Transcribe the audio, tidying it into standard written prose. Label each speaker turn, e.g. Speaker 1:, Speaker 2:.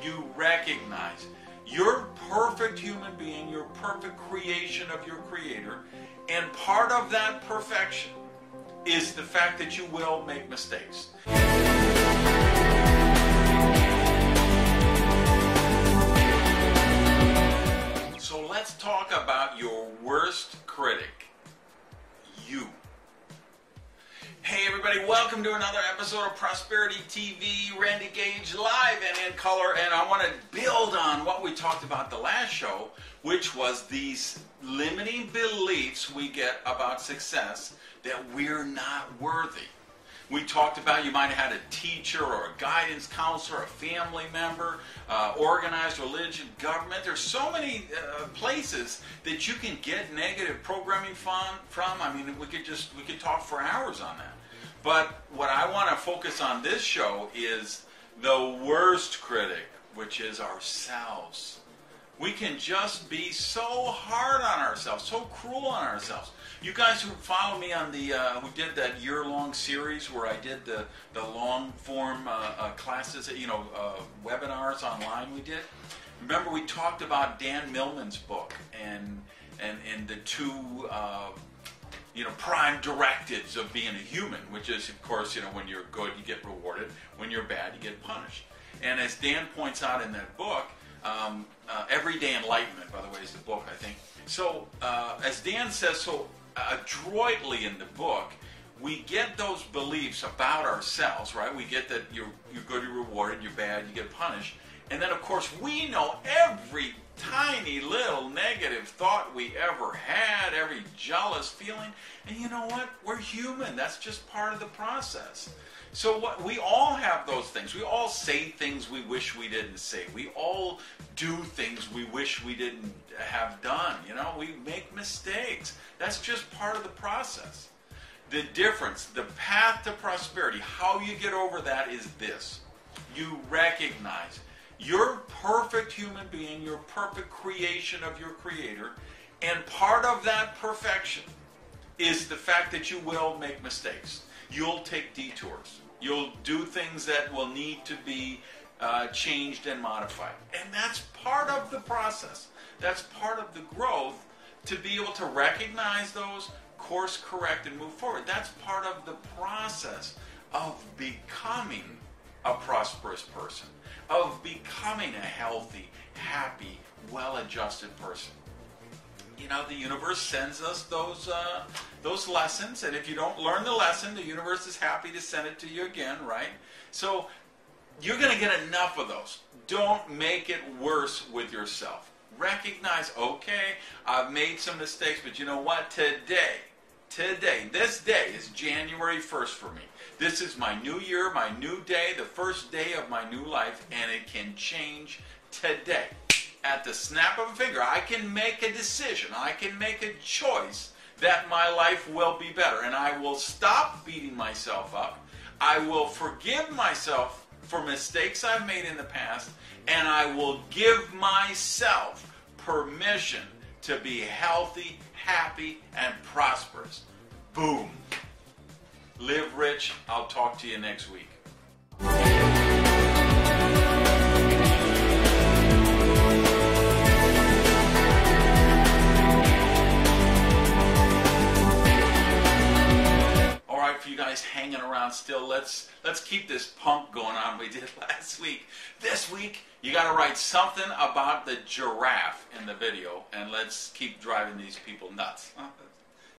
Speaker 1: you recognize you're a perfect human being, you're a perfect creation of your Creator, and part of that perfection is the fact that you will make mistakes. So let's talk about your worst critic, you. Hey everybody, welcome to another episode of Prosperity TV, Randy Gage, live and in color, and I want to build on what we talked about the last show, which was these limiting beliefs we get about success, that we're not worthy. We talked about you might have had a teacher or a guidance counselor, a family member, organized religion, government. There's so many places that you can get negative programming from. I mean, we could talk for hours on that. But what I want to focus on this show is the worst critic, which is ourselves. We can just be so hard on ourselves, so cruel on ourselves. You guys who follow me on the, who did that year-long series where I did the long-form classes, webinars online we did. Remember we talked about Dan Millman's book and the two, prime directives of being a human, which is, of course, when you're good, you get rewarded. When you're bad, you get punished. And as Dan points out in that book, Everyday Enlightenment, by the way, is the book, I think. So, as Dan says so adroitly in the book, we get those beliefs about ourselves, right? We get that you're good, you're rewarded, you're bad, you get punished. And then, of course, we know every tiny little negative thought we ever had, every jealous feeling. And you know what? We're human. That's just part of the process. So we all have those things. We all say things we wish we didn't say. We all do things we wish we didn't have done. We make mistakes. That's just part of the process. The difference, the path to prosperity, how you get over that is this. You recognize you're a perfect human being, you're a perfect creation of your Creator, and part of that perfection is the fact that you will make mistakes. You'll take detours. You'll do things that will need to be changed and modified. And that's part of the process. That's part of the growth, to be able to recognize those, course correct, and move forward. That's part of the process of becoming a prosperous person, of becoming a healthy, happy, well-adjusted person. The universe sends us those lessons, and if you don't learn the lesson, the universe is happy to send it to you again, right? So you're going to get enough of those. Don't make it worse with yourself. Recognize, okay, I've made some mistakes, but you know what? Today, this day is January 1st for me. This is my new year, my new day, the first day of my new life, and it can change today. At the snap of a finger, I can make a decision. I can make a choice that my life will be better. And I will stop beating myself up. I will forgive myself for mistakes I've made in the past. And I will give myself permission to be healthy, happy, and prosperous. Boom. Live rich. I'll talk to you next week. For you guys hanging around still, let's keep this punk going on we did last week. This week, you got to write something about the giraffe in the video, and let's keep driving these people nuts.